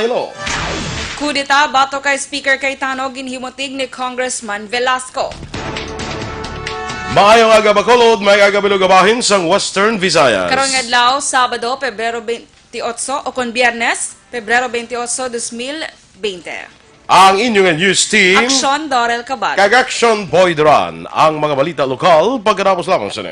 Iloilo. Kudeta bato kay Speaker Cayetano ginhimutig ni Congressman Velasco. Maayong aga Bacolod, may aga bilugabahin sang Western Visayas. Karong adlaw, Sabado, Pebrero 28 o kon Biyernes, Pebrero 28, 2020. Ang inyong news team, Aksyon, Dorel, Cabatu. Aksyon Boy Duran. Ang mga balita lokal, pagkatapos lamang sa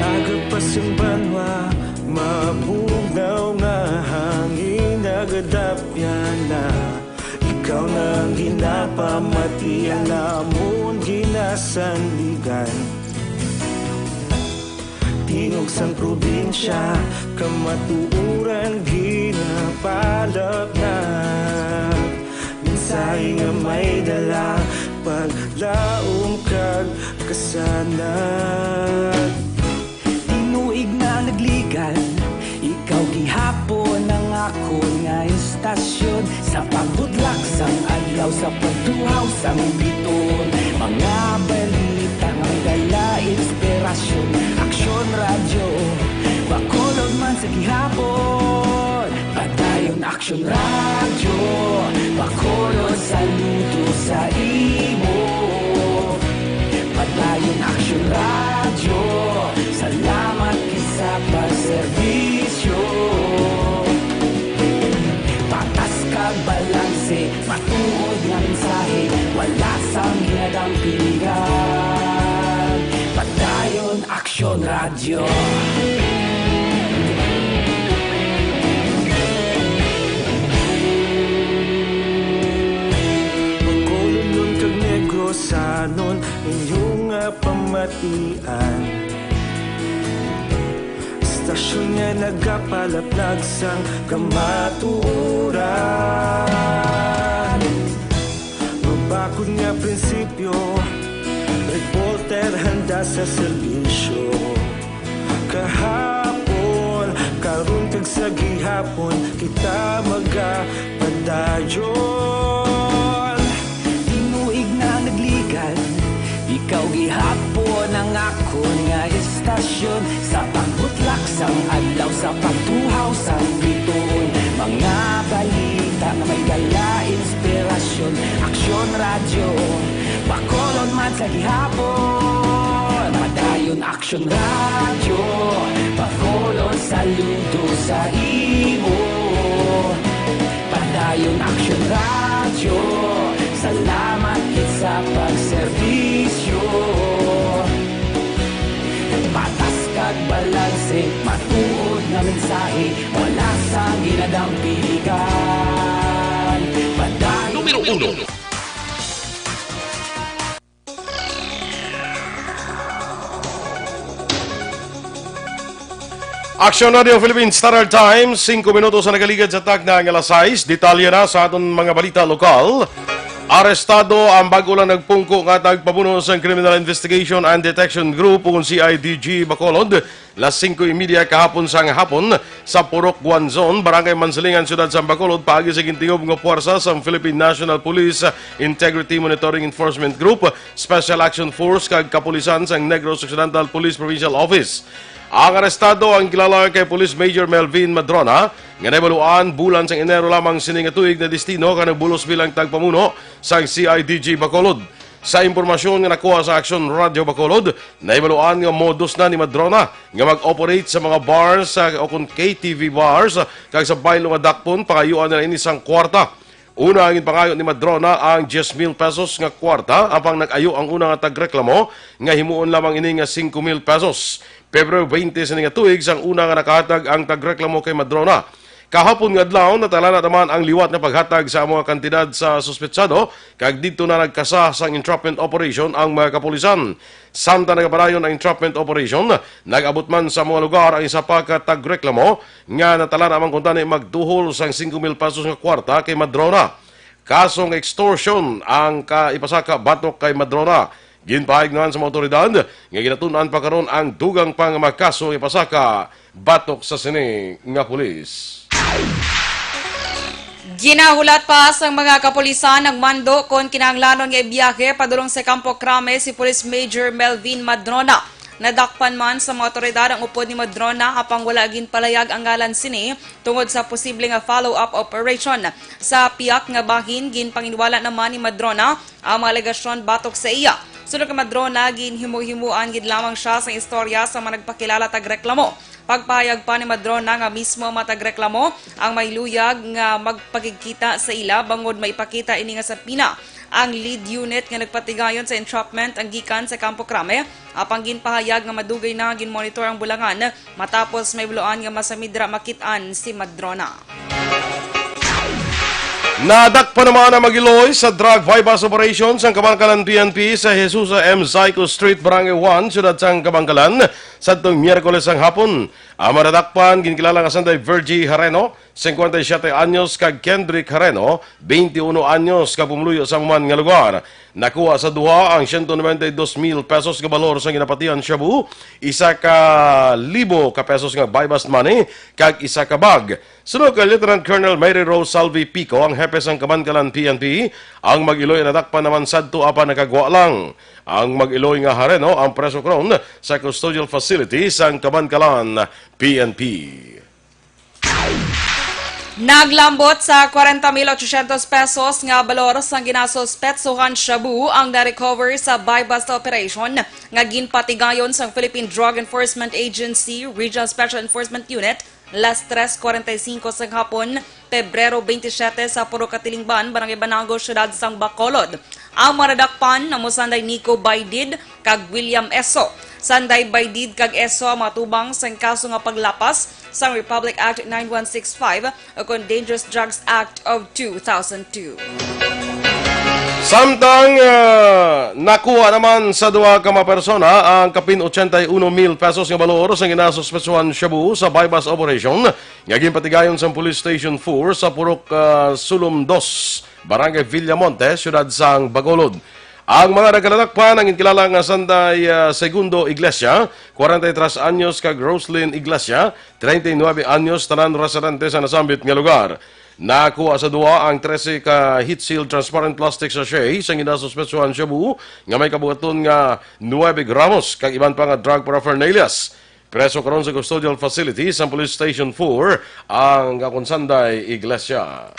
Agapasang banwa, mabugaw nga hangin, nagadapyan na ikaw nang ginapamatian, namon ginasandigan. Tingog sang probinsya, kamatuuran ginapalap na. Minsay nga may dala, paglaom kag kasanag. Tinuig na nagligan, ikaw gihapon ang ako nga istasyon. Sa pagbudlak sang adlaw, sa pagtuhaw sang biton, mga balita nga dala inspirasyon. Aksyon radyo, Bacolod man sa gihapon. Padayon Aksyon radyo, Bacolod saludo sa imo. Padayon Aksyon radyo, salamat kisa pagserbisyo. Patas kag balanse, matuod nga mensahe, wala sang hinadang pilihan. Padayon Aksyon radyo. Bacolod kag Negrosanon, inyong pamatian. Stasyon nga nagapalaplag sang kamatuuran. Mabakod nga prinsipyo, reporter handa sa serbisyo. Kahapon, karon kag sa gihapon, kita magapadayon. Tinuig na nagligan, ikaw gihapon ang ako nga istasyon. Sa pagbutlak sang adlaw, sa pagtuhaw sang biton, mga balita na may dala inspirasyon. Aksyon radyo, Bacolod man sa gihapon. Padayon Aksyon radyo, Bacolod saludo sa imo. Padayon Aksyon radyo, salamat sa pagserbisyo. Patas kag balanse, matuod na mensahe, wala sang ginadang piligan. Numero 1. Aksyon Radio Philippines Standard Time, 5 minutos na nagaligad sa tag na ang alas 6. Detalye na sa aton mga balita lokal. Arestado ang bago lang nagpungko nga tagpabuno sa Criminal Investigation and Detection Group o CIDG Bacolod. Las 5:30 kahapon sang hapon sa Purok Guanzon, Barangay Mansilingan, Siyudad sa Bacolod, paagi sa gintingob nga puwersa sa Philippine National Police Integrity Monitoring Enforcement Group, Special Action Force kag kapulisan sang Negros Occidental Police Provincial Office. Ang arestado ang kilala kay Police Major Melvin Madrona nga nabaluan bulan sang Enero lamang sining tuig na destino kanang bulos bilang tagpamuno sa CIDG Bacolod. Sa impormasyon nga nakuha sa Aksyon Radio Bacolod, naibaluan nga modus na ni Madrona nga mag-operate sa mga bars o kung KTV bars kag sa baylo nga dakpon pakayuan nila ini sang kwarta. Una ang pangayo ni Madrona ang 10,000 pesos nga kwarta apang nag-ayo ang una nga tagreklamo nga himuon lamang ini nga 5,000 pesos. Pebrero 20 sa nga tuig sang una nga nakahatag ang tagreklamo kay Madrona. Kahapon nga adlaw natala na naman ang liwat na paghatag sa mga kantidad sa suspetsado kag dito na nagkasa sa entrapment operation ang mga kapulisan. Samtang nagapadayon ang entrapment operation, nag-abot man sa mga lugar ang isa pa ka tagreklamo nga natala namang kuntani magduhol sang 5,000 pesos nga kwarta kay Madrona. Kasong extortion ang kaipasaka batok kay Madrona. Ginpahig naman sa mga otoridad nga ginatunan pa karon ang dugang pang mga kaso ipasaka batok sa sini nga pulis. Ginahulat pa sa mga kapulisan ng mando kung kinahanglanon nga ibiyahe padulong sa Campo Crame si Police Major Melvin Madrona. Nadakpan man sa mga otoridad ang upod ni Madrona apang wala ginpalayag ang ngalan sini tungod sa posible nga follow-up operation. Sa piyak nga bahin, ginpanginwala naman ni Madrona ang mga alegasyon batok sa iya. Sunod ka Madrona, ginhimu-himuan gid lamang siya sa istorya sa mga nagpakilala tagreklamo. Pagpahayag pa ni Madrona nga mismo matagreklamo ang may luyag nga magpagkikita sa ila bangod maipakita ini nga sa pina. Ang lead unit nga nagpatigayon sa entrapment ang gikan sa Campo Crame apang ginpahayag nga madugay na ginmonitor ang bulangan matapos may buloan nga masamidra makitaan si Madrona. Nadakpa naman ang Magiloy sa drug bypass operations ang Kabangkalan PNP sa Jesus M. Zyco Street, Barangay 1, Siyudad sang Kabangkalan sa itong Miyerkules ang hapon. Ang madadakpan, ginkilala nga sanday Virgie Hareno, 57 anyos, kag Kendrick Hareno, 21 anyos, kag pumuluyo sa man nga lugar. Nakuha sa duha ang 192,000 pesos nga balor sa ginapatian shabu, isa ka libo ka pesos nga bypass money, kag isa ka bag. Sunod kay Lieutenant Colonel Mary Rose Salvi Pico, ang hepe sang Kabangkalan PNP, ang Mag-Iloy nadakpan naman sadto apa nakagwa lang. Ang Mag-Iloy nga Hareno ang preso karon sa custodial facility sang Kabangkalan PNP. Naglambot sa 40,800 pesos nga balor sang ginasuspetsuhan shabu ang na-recover sa bypass operation nga ginpatigayon sang Philippine Drug Enforcement Agency Regional Special Enforcement Unit las 3:45 sa hapon, Pebrero 27 sa Puro Katilingban, Barangay Banago, Siyudad sang Bacolod. Ang maradakpan na Sanday Nico Baydid kag William Eso. Sanday Baydid kag Eso matubang sang kaso nga paglapas sang Republic Act 9165 o kon Dangerous Drugs Act of 2002. Samtang nakuha naman sa duha ka mga persona ang kapin 81,000 pesos nga balor sa ginasuspetsuhan shabu sa bypass operation nga ginpatigayon sa Police Station 4 sa Purok Sulum 2, Barangay Villamonte, Siyudad sang Bacolod. Ang mga nagkalatakpan ang inkilala nga sanday Segundo Iglesia, 43 anyos, kag Roslyn Iglesia, 39 anyos, tanan residente sa nasambit nga lugar. Nakuha sa duha ang 13 ka heat seal transparent plastic sachet sa ginasuspetsuhan shabu nga may kabuhaton nga 9 gramos kag iban pa nga drug paraphernalia. Preso karon sa custodial facility sa Police Station 4 ang kakonsanday Iglesia.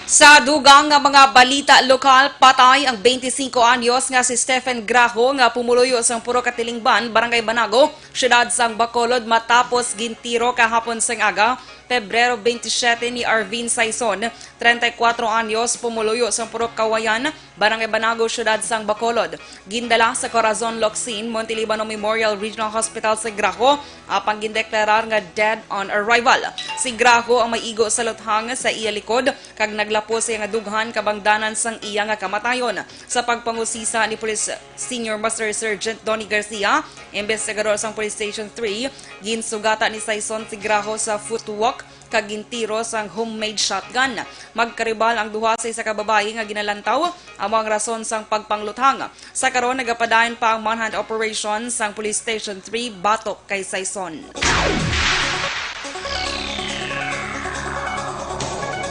Sa dugang nga mga balita lokal, patay ang 25 anyos nga si Stephen Graho nga pumuluyo sa Puro Katilingban, Barangay Banago, Siyudad sang Bacolod matapos gintiro kahapon sang aga. Pebrero 27 ni Arvin Saison, 34 anyos, pumuluyo sa Purok Kawayan, Barangay Banago, Siyudad sang Bacolod. Gindala sa Corazon Locsin, Montelibano Memorial Regional Hospital sa Graho, apang gindeklarar nga dead on arrival. Si Graho ang may igo sa luthang sa iya likod, kag naglapos siya nga dughan kabangdanan sang iya nga kamatayon. Sa pagpangusisa ni Police Senior Master Sergeant Donnie Garcia, investigador sang Police Station 3, ginsugata ni Saison si Graho sa footwalk kag gintiro sang homemade shotgun. Magkaribal ang duha sa isa ka babae nga ginalantaw among rason sang pagpangluthang. Sa karon nagapadayon pa ang manhunt operation sang Police Station 3 batok kay Saison.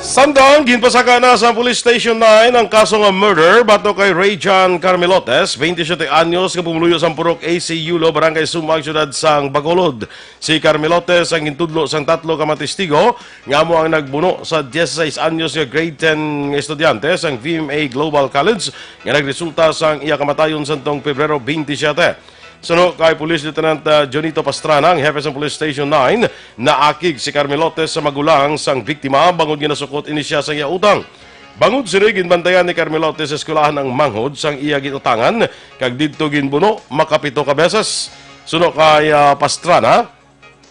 Samtang ginpasaka na sa Police Station 9 ang kaso nga murder bato kay Ray John Carmelotes, 27 anyos, nga pumuluyo sa Purok AC Yulo, Barangay Sumag, Siyudad sang Bacolod. Si Carmelotes ang gintudlo sang tatlo ka matestigo nga mo ang nagbuno sa 16 anyos nga grade 10 nga estudyante sang VMA Global College nga nagresulta sang iya kamatayon sa Pebrero 27. Suno kay Police Lieutenant Jonito Pastrana, ang hepe sa Police Station 9, naakig si Carmelotes sa magulang sang biktima bangod ginasukot ini siya sa iya utang. Bangod sini ginbantayan ni Carmelotes sa eskwelahan ang manghod sang iya ginutangan kag didto ginbuno makapito ka beses. Suno kay Pastrana,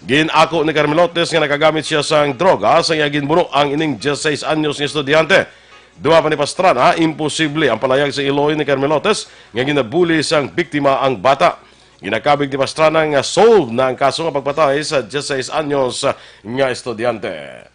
Ginako ni Carmelotes nga nakagamit siya sang droga sa iya ginbuno ang ining 16 anyos nga estudyante. Duwa pa ni Pastrana, imposible ang palayag sa Iloy ni Carmelotes nga ginabuli sang biktima ang bata. Ginakabig ni Pastrana nga solve na ang kaso nga pagpatay sa 16 anyos nga estudyante.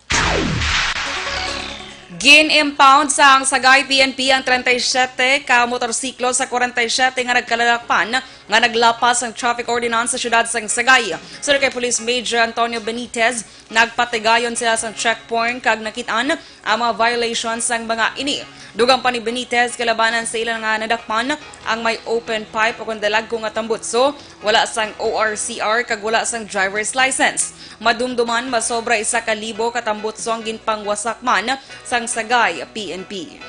Gin-impound sa Sagay PNP ang 37 ka motorsiklo sa 47 nga nagkalalakpan nga naglapas ang traffic ordinance sa syudad sang Sagay. Sir kay Police Major Antonio Benitez, nagpatigayon sila sa checkpoint kag nakitaan ang mga violations sang mga ini. Dugang pa ni Benitez, kalabanan sa ilang nga nadakpan ang may open pipe o kundalag kung atambutso, wala sang ORCR kag wala sang driver's license. Madumduman, masobra 1,000 katambutso ang ginpangwasakman sang Sagay PNP.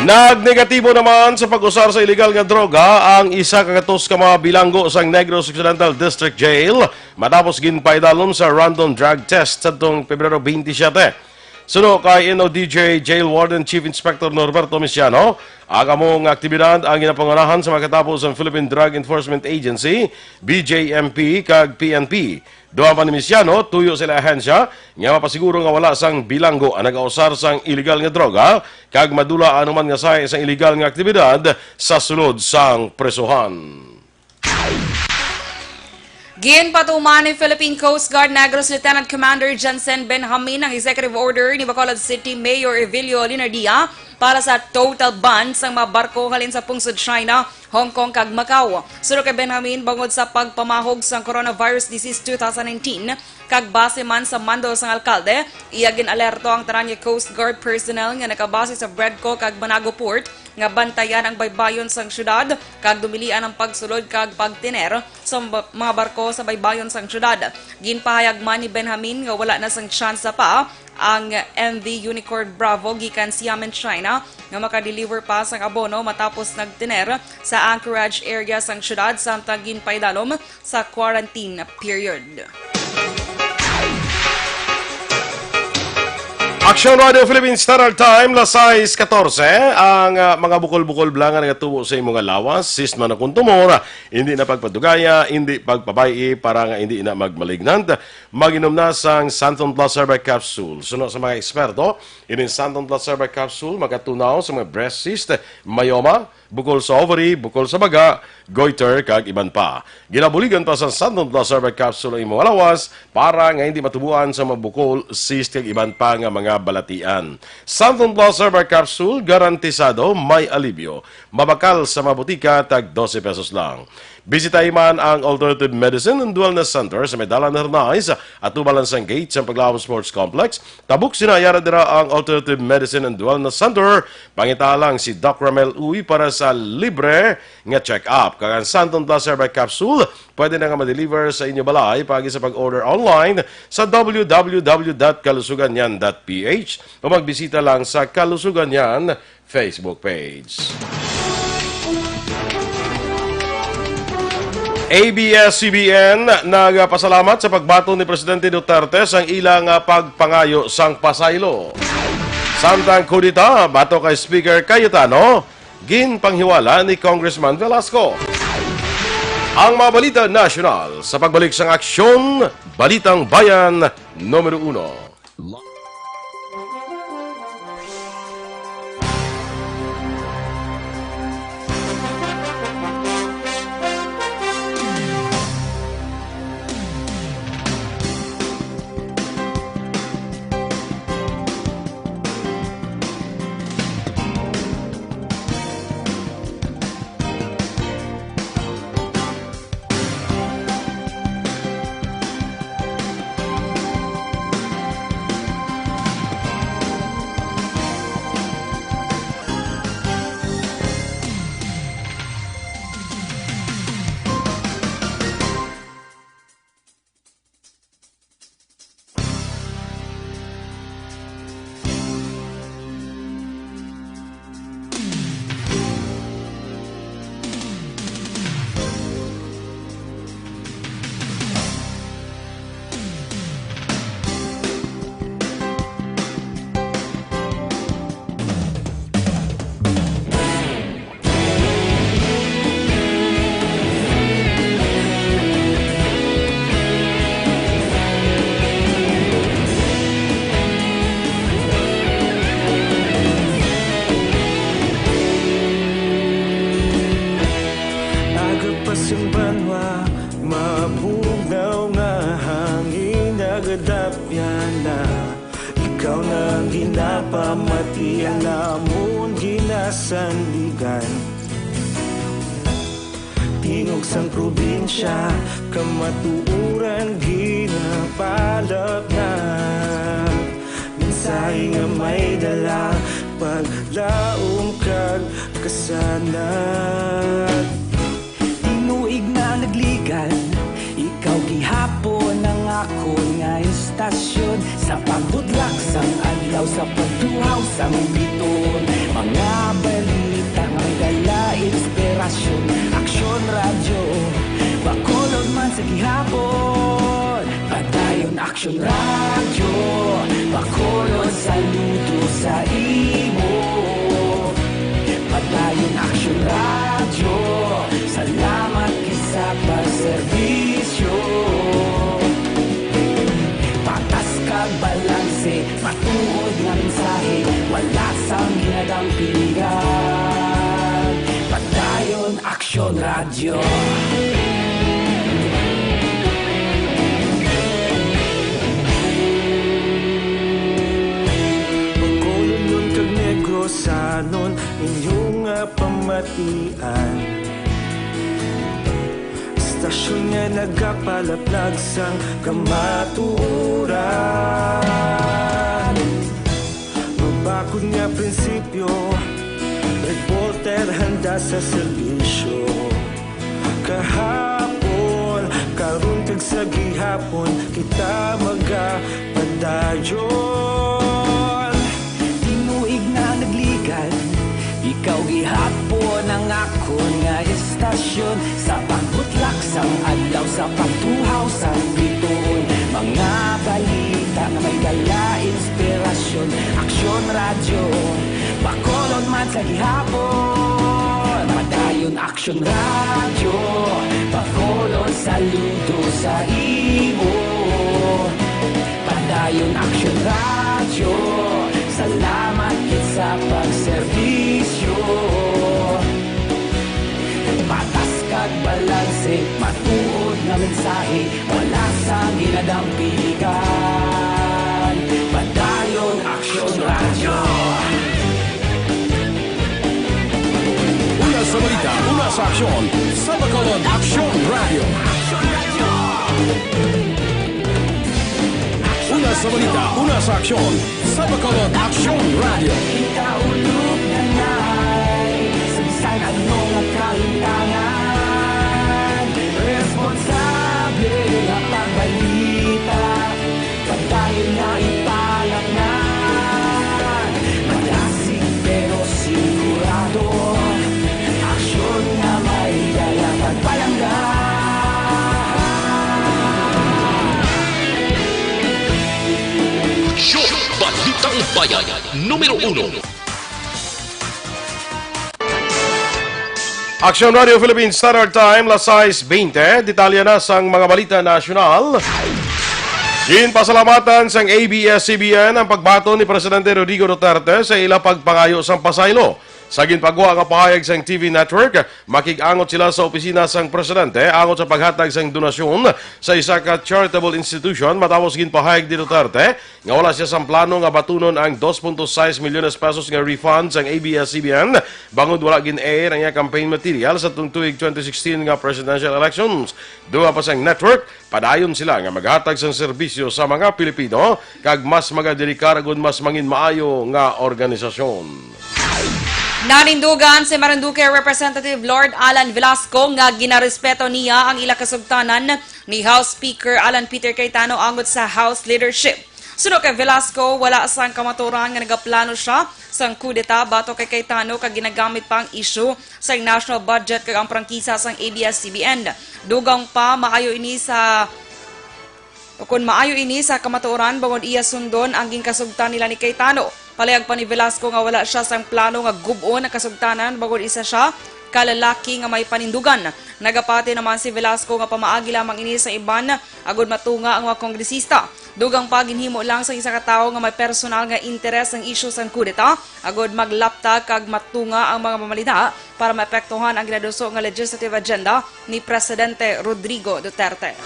Nagnegatibo naman sa pag-usar sa illegal nga droga ang isa kagatos ka mga bilanggo sa Negros Occidental District Jail matapos ginpaidalon sa random drug test sa Pebrero 27. Suno kay NODJ Jail Warden Chief Inspector Norberto Misiano, ang among aktibidad ang ginapanganahan sa makatapos ang Philippine Drug Enforcement Agency, BJMP kag PNP. Duha pa ni Misiano, tuyo sila ahensya nga mapasiguro nga wala sang bilanggo ang nag-ausar sang illegal nga droga kag madula anuman nga say sang illegal nga aktibidad sa sulod sang presuhan. Ginpatuman ni Philippine Coast Guard Negros Lieutenant Commander Jansen Benjamin ang executive order ni Bacolod City Mayor Evilio Linardia para sa total ban sa mga barko halin sa pungsod China, Hong Kong kag Macau. Suro kay Benjamin bangod sa pagpamahog sa coronavirus disease 2019 kag base man sa mando sang alkalde, iya ginalerto ang tanan nga Coast Guard personnel nga nakabase sa Bredco kag Banago Port nga bantayan ang baybayon sang syudad kag dumilian ang pagsulod kag pagtiner sa mga barko sa baybayon sang syudad. Ginpahayag man ni Benjamin nga wala na sang tsansa pa ang MV Unicorn Bravo gikan Xiamen, China nga makadeliver pa sang abono matapos nagtiner sa anchorage area sang syudad samtang ginpaidalom sa quarantine period. Aksyon Radio Philippines Standard Time, lasais 14. Ang mga bukol-bukol blangan nga tubo sa imong lawas, sis man akong tumor, hindi na pagpadugaya, hindi pagpabayi para nga hindi na magmalignant. Maginom na sang Santon Plus Herbal Capsule. Suno sa mga eksperto, ining Santon Plus Herbal Capsule magatunaw sa mga breast cyst, myoma, bukol sa ovary, bukol sa baga, goiter, kag iban pa. Ginabuligan pa sa Santon Plus Herbal Capsule ang imong lawas para nga hindi matubuan sa mga bukol, cyst, kag iban pa nga mga balatian. Santon Plus Herbal Capsule, garantisado may alibyo. Mabakal sa mabutika, tag 12 pesos lang. Bisitahin man ang Alternative Medicine and Wellness Center sa Medala Nernais at tubalan sang gate sa Paglawang Sports Complex. Tabuk sinayara dira ang Alternative Medicine and Wellness Center. Pangitalang si Doc Ramel Uy para sa libre nga check-up. Kag ang Santon Plus Herbal Capsule, pwede na nga ma-deliver sa inyo balay pagi sa pag-order online sa www.kalusuganyan.ph o magbisita lang sa Kalusuganyan Facebook page. ABS-CBN nagpasalamat sa pagbato ni Presidente Duterte sa ilang pagpangayo sang pasaylo. Samtang kudita, bato kay Speaker Cayetano, ginpanghiwala ni Congressman Velasco. Ang mga balita nasyonal sa pagbalik sang Aksyon, Balitang Bayan, Numero 1. sandigan. Tingog sang probinsya, kamatuuran ginapalap na. Minsay nga may dala, paglaom kag kasanat. Tinuig na nagligan, ikaw gihapon ang ako nga istasyon. Sa pagbudlak sang adlaw, sa pagtuhaw sang biton. Mga balita nga may dala inspirasyon. Aksyon radyo, bakolod man sa gihapon. Padayon aksyon radyo, bakolod saludo sa imo. Padayon aksyon radyo, salamat kisa pagserbisyo. Patas kag balanse, matuod nga mensahe, wala sang ginadang piligan. Padayon aksyon radyo. Pagkolon kag negrosanon, inyong nga pamatian. Istasyon nga nagapalaplag sang kamatuuran. Mabakod nga prinsipyo, reporter handa sa serbisyo. Kahapon, karon kag sa gihapon, kita magapadayon. Tinuig na nagligan, ikaw gihapon ang ako nga istasyon. Sa pagbutlak sang adlaw, sa pagtuhaw sang biton. Mga balita na may dala inspirasyon. Aksyon radyo, bakolon man sa gihapon. Padayon aksyon radyo, bakolon saludo sa imo. Padayon aksyon radyo, salamat kit sa pagserbisyo. Patas kag balanse, matuod nga mensahe, wala sang ginadang piligan. Padayon aksyon radyo. Una sa balita, una sa aksyon, sa Bacolod Aksyon Radio. Una sa balita, una sa aksyon, sa Bacolod Aksyon Radio. Kita ulog na na'y sabisan ano nga kalintangan. Responsable nga pagbalita, pagdayon na ipalaknan. Malasig pero sigurado, aksyon nga may dala pagpalanggan. Aksyon, Balitang Bayan, Numero 1. Aksyon Radio Philippines Standard Time, las 6:20. Detalya na sang mga balita nasyonal. Ginpasalamatan sang ABS-CBN ang pagbato ni Presidente Rodrigo Duterte sa ila pagpangayo sang pasaylo. Sa ginpagawa nga pahayag sang TV network, makig-angot sila sa opisina sang Presidente angot sa paghatag sang donasyon sa isa ka charitable institution matapos ginpahayag ni Duterte nga wala siya sang plano nga batunon ang 2.6 milyones pesos nga refund sang ABS-CBN bangod wala gin-air ang iya campaign material sa tuig 2016 nga presidential elections. Duha pa sang network, padayon sila nga maghatag sang serbisyo sa mga Pilipino kag mas magadelikar ug mas mangin maayo nga organisasyon. Nanindugan si Marinduque Representative Lord Alan Velasco nga ginarespeto niya ang ila kasugtanan ni House Speaker Alan Peter Cayetano angot sa House leadership. Suno kay Velasco, wala sang kamaturan nga nagaplano siya sang kudeta bato kay Cayetano kag ginagamit pa ang issue sa national budget kag ang prangkisa sang ABS-CBN. Dugang pa maayo ini sa kamaturan bangod iya sundon ang ginkasugtan nila ni Cayetano. Palayag pa ni Velasco nga wala siya sang plano nga gubon ang kasugtanan bangod isa siya kalalaki nga may panindugan. Nagapati naman si Velasco nga pamaagi lamang ini sa iban agud matunga ang mga kongresista. Dugang pa ginhimo lang sa isa ka tawo nga may personal nga interes ang issue sang kudeta agud maglapta kag matunga ang mga mamalita para maapektuhan ang ginaduso nga legislative agenda ni Presidente Rodrigo Duterte.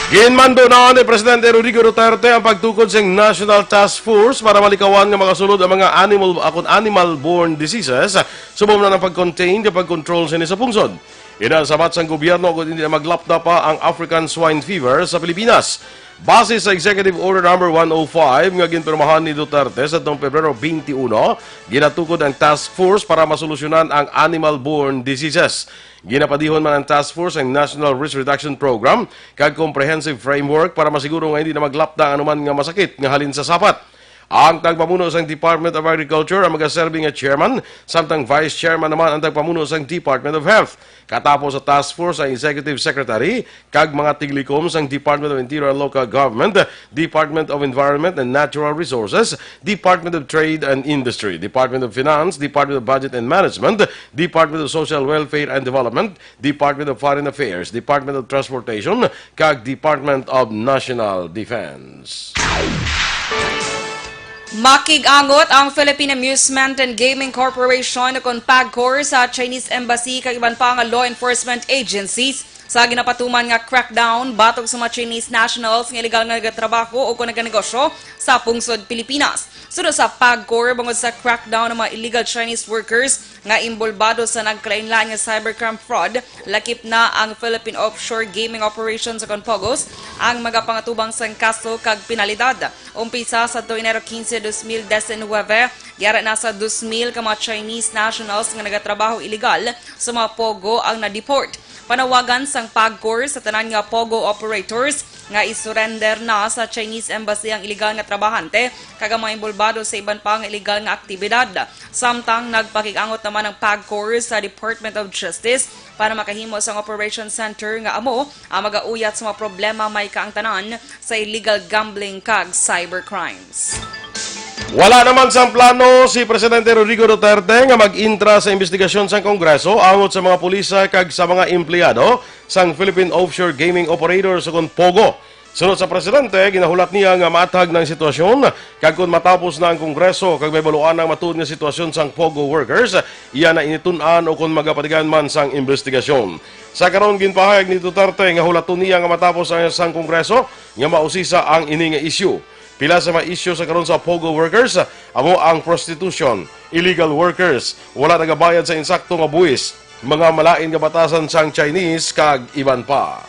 Ginmando na ni Presidente Rodrigo Duterte ang pagtukod sa National Task Force para malikawan nga makasulod ang mga animal-borne diseases subong na ng pag-contain at pag-control sa pungsod. Inasabat sa gobyerno kung hindi na maglapda pa ang African Swine Fever sa Pilipinas. Base sa Executive Order No. 105 nga ginpirmahan ni Duterte sa taong Pebrero 21, ginatukod ang task force para masolusyonan ang animal-borne diseases. Ginapadihon man ang task force ang National Risk Reduction Program kag comprehensive framework para masiguro nga hindi na maglapda ang anuman nga masakit nga halin sa sapat. Ang tagpamuno sa Department of Agriculture ang magaserbi nga chairman, samtang vice chairman naman ang tagpamuno sa Department of Health. Katapos sa task force ang executive secretary, kag mga tiglikom sa Department of Interior and Local Government, Department of Environment and Natural Resources, Department of Trade and Industry, Department of Finance, Department of Budget and Management, Department of Social Welfare and Development, Department of Foreign Affairs, Department of Transportation, kag Department of National Defense. Makigangot ang Philippine Amusement and Gaming Corporation kung PAGCOR sa Chinese Embassy kag iban pa nga law enforcement agencies sa ginapatuman nga crackdown batok sa mga Chinese nationals nga illegal nga nagatrabaho o kung naganegosyo sa pungsod Pilipinas. Sunod sa PAGCOR bangod sa crackdown ng mga illegal Chinese workers nga imbolbado sa nagkalain-lain nga cybercrime fraud, lakip na ang Philippine Offshore Gaming Operations sa Pogos ang magapangatubang sang kaso kag penalidad. Umpisa sa Enero 15, 2019, yara na sa 2,000 ka mga Chinese nationals nga nagatrabaho illegal sa mga Pogo ang na-deport. Panawagan sang PAGCOR sa tanan nga Pogo operators nga isurrender na sa Chinese Embassy ang illegal nga trabahante kag mga imbolbado sa iban pa nga illegal nga aktibidad. Samtang nagpakigangot naman ang PAGCOR sa Department of Justice para makahimo sa Operation Center nga amo ang magauyat sa mga problema may kaangtanan sa illegal gambling kag cybercrimes. Wala naman sa plano si Presidente Rodrigo Duterte nga mag-intra sa investigasyon sa Kongreso angot sa mga pulisa kag sa mga empleyado sang Philippine Offshore Gaming Operator sa Pogo. Sunod sa Presidente, ginahulat niya nga matag ng sitwasyon kag kung matapos na ang Kongreso kag may baluan ang matuod nga sitwasyon sang Pogo workers, iya na initun-an o kung magapatigan man sang investigasyon. Sa karon ginpahayag ni Duterte nga hulaton niya nga matapos ang sang Kongreso nga mausisa ang ini nga issue. Pila sa mga issue sa karon sa Pogo workers, amo ang prostitution, illegal workers, wala nagabayad sa insakto nga buwis, mga malain nga batasan sang Chinese kag iban pa.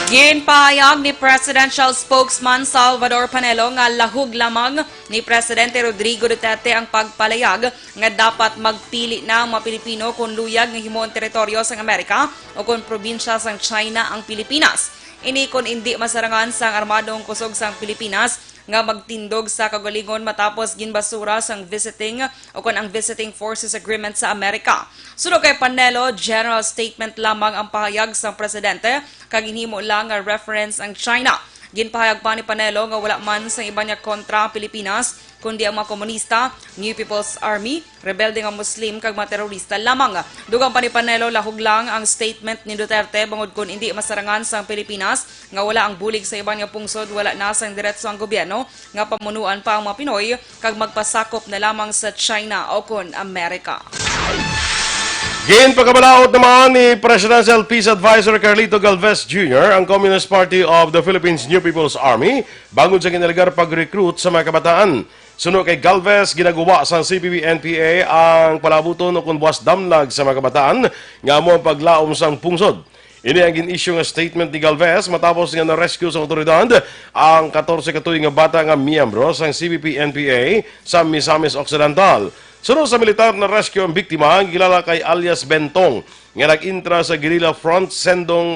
Ginpahayag ni Presidential Spokesman Salvador Panelo nga lahug lamang ni Presidente Rodrigo Duterte ang pagpalayag nga dapat magpili na ang mga Pilipino kung luyag nga himo ang teritoryo sang Amerika o kung probinsya sang China ang Pilipinas. Ini kon hindi masarangan sang armadong kusog sang Pilipinas nga magtindog sa kagalingon matapos ginbasura sang visiting o kon ang Visiting Forces Agreement sa Amerika. Sunod kay Panelo, general statement lamang ang pahayag sang presidente kag hinimo lang nga reference ang China. Ginpahayag pa ni Panelo nga wala man sa iba niya kontra ang Pilipinas kundi ang mga komunista, New People's Army, rebelde nga Muslim kag mga terorista lamang. Dugang pa ni Panelo lahug lang ang statement ni Duterte bangod kun hindi masarangan sa Pilipinas nga wala ang bulig sa ibang nga pungsod, wala na sang diretso ang gobyerno nga pamunuan pa ang mga Pinoy kag magpasakop na lamang sa China o kun Amerika. Ginpagkabalaot naman ni Presidential Peace Advisor Carlito Galvez Jr. ang Communist Party of the Philippines New People's Army bangod sa kinalagar pag-recruit sa mga kabataan. Sunod kay Galvez, ginagawa sa CPP-NPA ang palabuton o kung buwas damlag sa mga kabataan nga mo ang paglaom sang pungsod. Ini ang gin-issue nga statement ni Galvez matapos nga na-rescue sa otoridad ang 14 katuig nga bata nga miyembro sa CPP-NPA sa Misamis Occidental. Sunod sa militar na rescue ang biktima, ang kilala kay alias Bentong, nga nag-intra sa guerrilla front sendong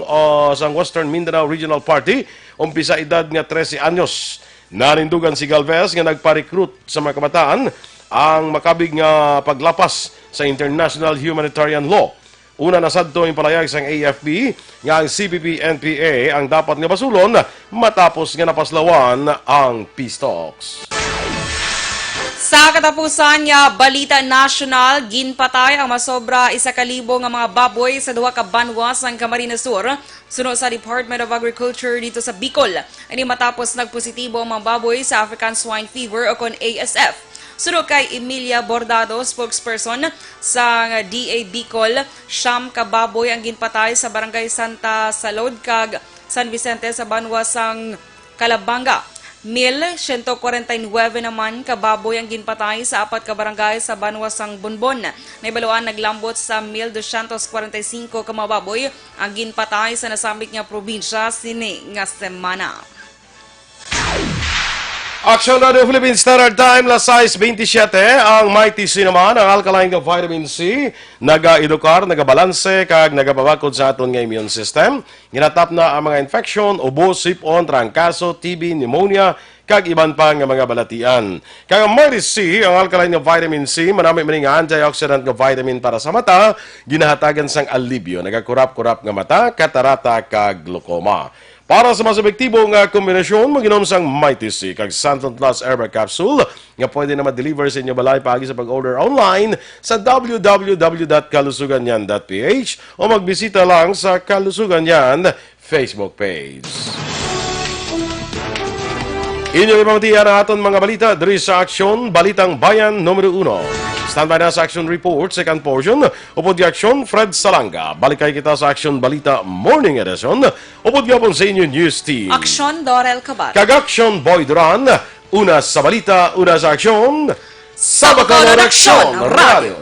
sa Western Mindanao Regional Party, umpisa edad nga 13 anyos. Nanindugan si Galvez nga nagpa-recruit sa mga kabataan ang makabig nga paglapas sa international humanitarian law. Una na sadto ang palayag sang AFP nga ang CPP-NPA ang dapat nga basulon matapos nga napaslawan ang peace talks. Sa katapusan nga balita national, ginpatay ang masobra 1,000 nga mga baboy sa duha ka banwa sang Camarines Sur, sunod sa Department of Agriculture dito sa Bicol. Ini matapos nagpositibo ang mga baboy sa African Swine Fever o kon ASF. Sunod kay Emilia Bordado, spokesperson sa DA Bicol, siyam ka baboy ang ginpatay sa barangay Santa Salud kag San Vicente sa Banwasang Calabanga. 1,149 naman ka baboy ang ginpatay sa 4 ka barangay sa Banwasang Bonbon. Naibaluan naglambot sa 1,245 ka mga baboy ang ginpatay sa nasambit nga probinsya sini nga semana. Aksyon Radio Philippines Standard Time, las 6:27. Ang Mighty C naman, ang alkaline nga vitamin C, naga-edukar, nagabalanse, kag nagababakod sa aton nga immune system. Ginatap na ang mga infection, ubo, sipon, trangkaso, TB, pneumonia, kag iban pa nga mga balatian. Kag ang Mighty C, ang alkaline nga vitamin C, manami maning nga antioxidant nga vitamin para sa mata, ginahatagan sang alibyo, nagakurap-kurap nga mata, katarata, kag glaucoma. Para sa mas epektibo nga kombinasyon, mag-inom sang Mighty C kag Santon Plus Herbal Capsule nga pwede na ma-deliver sa inyo balay paagi sa pag-order online sa www.kalusuganyan.ph o magbisita lang sa Kalusuganyan Facebook page. Inyong ipamatihan na aton mga balita diri sa Aksyon, Balitang Bayan Numero 1. Standby na sa Action Report, second portion. Upod di Aksyon, Fred Salanga. Balikay kita sa Aksyon Balita Morning Edition. Upod nga po sa inyo news team. Aksyon, Dorel, Cabatu. Kag Aksyon Boy Duran. Una sa balita, una sa aksyon. Sa Bacolod Aksyon Radio.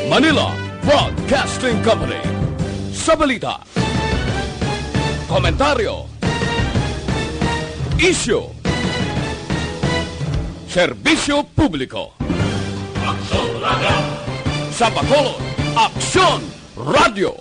Manila Broadcasting Company. Sa balita, komentaryo, isyu, serbisyo publiko. Sa Bacolod Aksyon Radio.